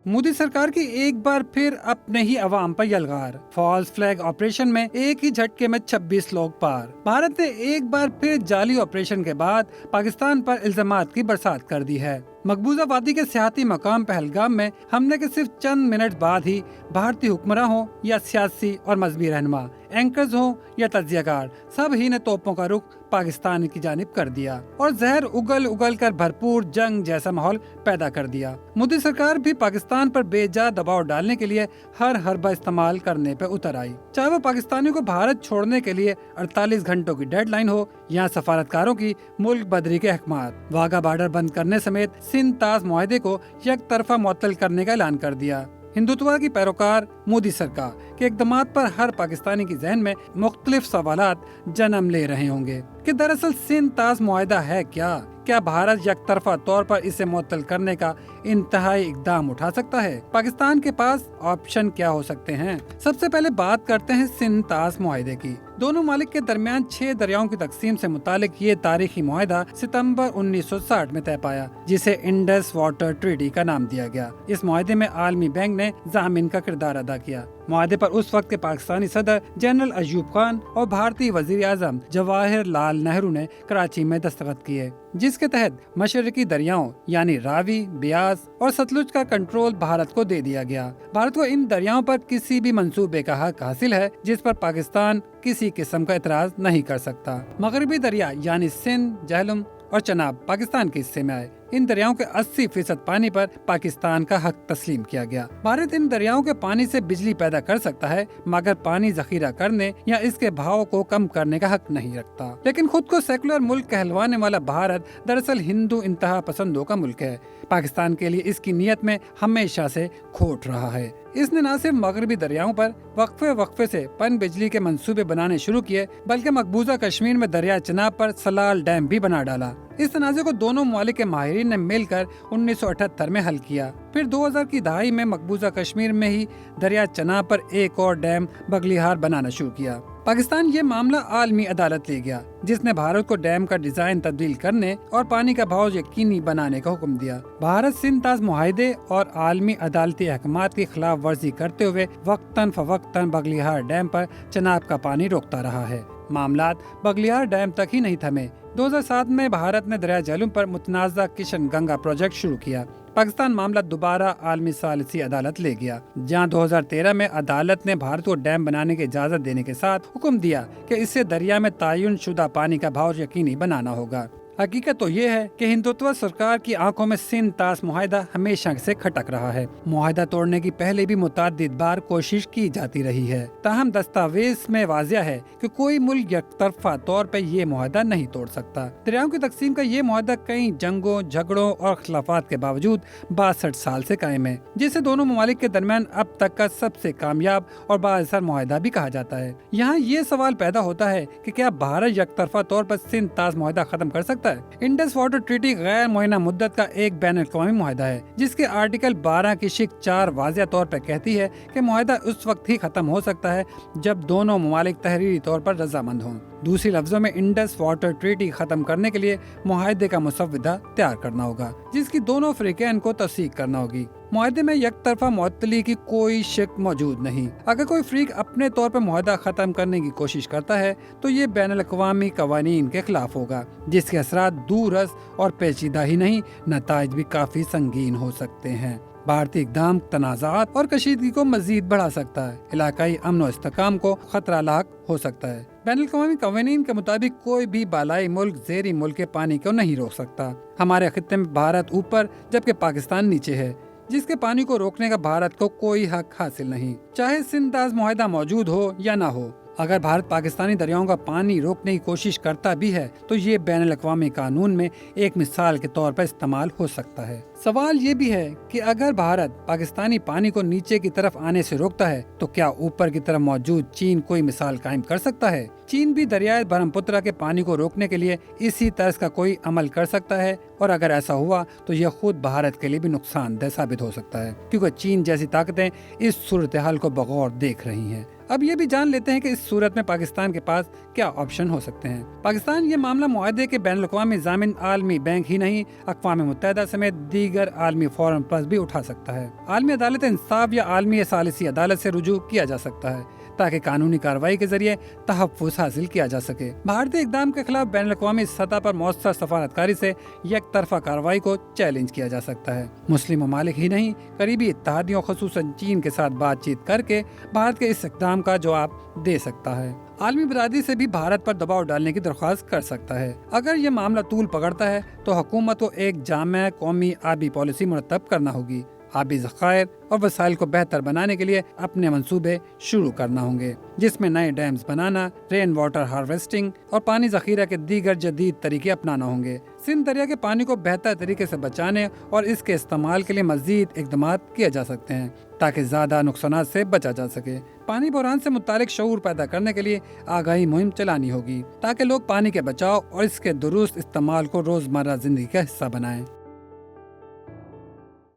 मोदी सरकार की एक बार फिर अपने ही अवाम पर यलगार। फॉल्स फ्लैग ऑपरेशन में एक ही झटके में 26 लोग पार। भारत ने एक बार फिर जाली ऑपरेशन के बाद पाकिस्तान पर इल्जामात की बरसात कर दी है। मकबूजा वादी के सियाती मकाम पहलगाम में हमले के सिर्फ चंद मिनट बाद ही भारतीय हुक्मरान हो या सियासी और मजहबी रहनुमा, एंकर्स हो या तज्जियाकार, सब ही ने तोपों का रुख पाकिस्तान की जानिब कर दिया और जहर उगल उगल कर भरपूर जंग जैसा माहौल पैदा कर दिया। मोदी सरकार भी पाकिस्तान पर बेजा दबाव डालने के लिए हर हरबा इस्तेमाल करने पे उतर आई, चाहे वो पाकिस्तानियों को भारत छोड़ने के लिए 48 घंटों की डेडलाइन हो या सफारतकारों की मुल्क बदरी के अहकाम। वाघा बॉर्डर बंद करने समेत सिंध ताज मुआहदे को एक तरफा मुअत्तल करने का ऐलान कर दिया। हिंदुत्व की पैरोकार मोदी सरकार के इक़दामात पर हर पाकिस्तानी की जहन में मुख्तलिफ सवालात जन्म ले रहे होंगे कि दरअसल सिंध ताज मुआहदा है क्या भारत यकतरफा तौर पर इसे मुअत्तल करने का इंतहाई इकदाम उठा सकता है? पाकिस्तान के पास ऑप्शन क्या हो सकते हैं? सबसे पहले बात करते हैं सिंध ताज मुआहदे की। दोनों मालिक के दरमियान 6 दरियाओं की तकसीम से मुतालिक ये तारीखी मुआहदा सितंबर 1960 में तय पाया, जिसे इंडस वाटर ट्रीटी का नाम दिया गया। इस मुआहदे में आलमी बैंक ने ज़ामिन का किरदार अदा किया। मुआहदे पर उस वक्त के पाकिस्तानी सदर जनरल अयूब खान और भारतीय वजीर आजम जवाहर लाल नेहरू ने कराची में दस्तखत किए, जिसके तहत मशरकी दरियाओं यानी रावी, ब्यास और सतलुज का कंट्रोल भारत को दे दिया गया। भारत को इन दरियाओं पर किसी भी मंसूबे का हक हासिल है जिस पर पाकिस्तान किसी किस्म का एतराज नहीं कर सकता। मगरबी दरिया यानी सिंध, झेलम और चनाब पाकिस्तान के हिस्से में आए। इन दरियाओं के 80% पानी पर पाकिस्तान का हक तस्लीम किया गया। भारत इन दरियाओं के पानी से बिजली पैदा कर सकता है, मगर पानी जखीरा करने या इसके भाव को कम करने का हक नहीं रखता। लेकिन खुद को सेकुलर मुल्क कहलवाने वाला भारत दरअसल हिंदू इंतहा पसंदों का मुल्क है। पाकिस्तान के लिए इसकी नीयत में हमेशा से खोट रहा है। इसने न सिर्फ मगरबी दरियाओं पर वक्फे से पन बिजली के मंसूबे बनाने शुरू किए, बल्कि मकबूजा कश्मीर में दरिया चनाब पर सलाल डैम भी बना डाला। इस तनाज़े को दोनों ममालिक के माहिरीन ने मिलकर 1978 में हल किया। फिर 2000 की दहाई में मकबूजा कश्मीर में ही दरिया चनाब पर एक और डैम बगलिहार बनाना शुरू किया। पाकिस्तान ये मामला आलमी अदालत ले गया, जिसने भारत को डैम का डिजाइन तब्दील करने और पानी का बहाव यकीनी बनाने का हुक्म दिया। भारत सिंध ताज मुआहदे और आलमी अदालती अहकामात की खिलाफ वर्जी करते हुए वक्तन फवक्तन बगलिहार डैम पर चनाब का पानी रोकता रहा है। मामलात बगलिहार डैम तक ही नहीं थमे। 2007 में भारत ने दरिया झेलम पर मुतनाज़ा किशन गंगा प्रोजेक्ट शुरू किया। पाकिस्तान मामला दोबारा आलमी सालिसी अदालत ले गया, जहां 2013 में अदालत ने भारत को डैम बनाने की इजाजत देने के साथ हुक्म दिया कि इससे दरिया में तायुन शुदा पानी का बहाव यकीनी बनाना होगा। हकीकत तो ये है कि हिंदुत्व सरकार की आंखों में सिंध ताज मुआहदा हमेशा से खटक रहा है। मुआहदा तोड़ने की पहले भी मुतअद्दिद बार कोशिश की जाती रही है, ताहम दस्तावेज में वाज़िया है कि कोई मुल्क यकतरफा तौर पर ये मुआहदा नहीं तोड़ सकता। दरियाओं की तकसीम का ये मुआहदा कई जंगों, झगड़ों और खिलाफात के बावजूद 62 साल से कायम है, जिसे दोनों ममालिक के दरमियान अब तक का सबसे कामयाब और बाअसर मुआहदा भी कहा जाता है। यहाँ ये सवाल पैदा होता है कि क्या भारत यकतरफा तौर पर सिंध ताज मुआहदा खत्म कर सकता है? इंडस वाटर ट्रीटी गैर मुअय्यना मुद्दत का एक बैनुल-अक़वामी मुआहदा है, जिसके आर्टिकल 12 की शिक 4 वाज़िया तौर पर कहती है कि मुआहदा उस वक्त ही खत्म हो सकता है जब दोनों ममालिक तहरीरी तौर पर रजामंद हों। दूसरी लफ्जों में इंडस वाटर ट्रीटी खत्म करने के लिए मुआहदे का मुसव्वदा तैयार करना होगा, जिसकी दोनों फ़रीक़ैन को तस्दीक करना होगी। मुआहदे में यकतरफा मुअत्तली की कोई शक मौजूद नहीं। अगर कोई फ़रीक अपने तौर पर मुआहदा खत्म करने की कोशिश करता है तो ये बैनुल-अक़वामी क़वानीन के खिलाफ होगा, जिसके असरात दूरस और पेचीदा ही नहीं, नताइज भी काफी संगीन हो सकते हैं। भारतीय इक़दाम तनाज़ात और कशीदगी को मजीद बढ़ा सकता है। इलाकाई अमन और इस्तेहकाम को खतरा लाक हो सकता है। बैनुल-अक़वामी क़वानीन के मुताबिक कोई भी बालाई मुल्क ज़ेरी मुल्क के पानी को नहीं रोक सकता। हमारे खित्ते में भारत ऊपर जबकि पाकिस्तान नीचे है, जिसके पानी को रोकने का भारत को कोई हक हासिल नहीं, चाहे सिंध ताज मुआहदा मौजूद हो या ना हो। अगर भारत पाकिस्तानी दरियाओं का पानी रोकने की कोशिश करता भी है तो ये बैनुल-अक़वामी कानून में एक मिसाल के तौर पर इस्तेमाल हो सकता है। सवाल ये भी है कि अगर भारत पाकिस्तानी पानी को नीचे की तरफ आने से रोकता है तो क्या ऊपर की तरफ मौजूद चीन कोई मिसाल कायम कर सकता है? चीन भी दरियाए ब्रह्मपुत्र के पानी को रोकने के लिए इसी तर्ज का कोई अमल कर सकता है, और अगर ऐसा हुआ तो यह खुद भारत के लिए भी नुकसानदेह साबित हो सकता है, क्योंकि चीन जैसी ताकतें इस सूरत हाल को बगौर देख रही हैं। اب یہ بھی جان لیتے ہیں کہ اس صورت میں پاکستان کے پاس کیا آپشن ہو سکتے ہیں۔ پاکستان یہ معاملہ معاہدے کے بین الاقوامی ضامن عالمی بینک ہی نہیں، اقوام متحدہ سمیت دیگر عالمی فورم پر بھی اٹھا سکتا ہے۔ عالمی عدالت انصاف یا عالمی ثالثی عدالت سے رجوع کیا جا سکتا ہے تاکہ قانونی کارروائی کے ذریعے تحفظ حاصل کیا جا سکے۔ بھارتی اقدام کے خلاف بین الاقوامی سطح پر مؤثر سفارتکاری سے یک طرفہ کارروائی کو چیلنج کیا جا سکتا ہے۔ مسلم ممالک ہی نہیں، قریبی اتحادیوں خصوصاً چین کے ساتھ بات چیت کر کے بھارت کے اس اقدام کا جواب دے سکتا ہے۔ عالمی برادری سے بھی بھارت پر دباؤ ڈالنے کی درخواست کر سکتا ہے۔ اگر یہ معاملہ طول پکڑتا ہے تو حکومت کو ایک جامع قومی آبی پالیسی مرتب کرنا ہوگی۔ آبی ذخائر اور وسائل کو بہتر بنانے کے لیے اپنے منصوبے شروع کرنا ہوں گے، جس میں نئے ڈیمز بنانا، رین واٹر ہارویسٹنگ اور پانی ذخیرہ کے دیگر جدید طریقے اپنانا ہوں گے۔ سندھ دریا کے پانی کو بہتر طریقے سے بچانے اور اس کے استعمال کے لیے مزید اقدامات کیے جا سکتے ہیں تاکہ زیادہ نقصانات سے بچا جا سکے۔ پانی بحران سے متعلق شعور پیدا کرنے کے لیے آگاہی مہم چلانی ہوگی تاکہ لوگ پانی کے بچاؤ اور اس کے درست استعمال کو روزمرہ زندگی کا حصہ بنائیں۔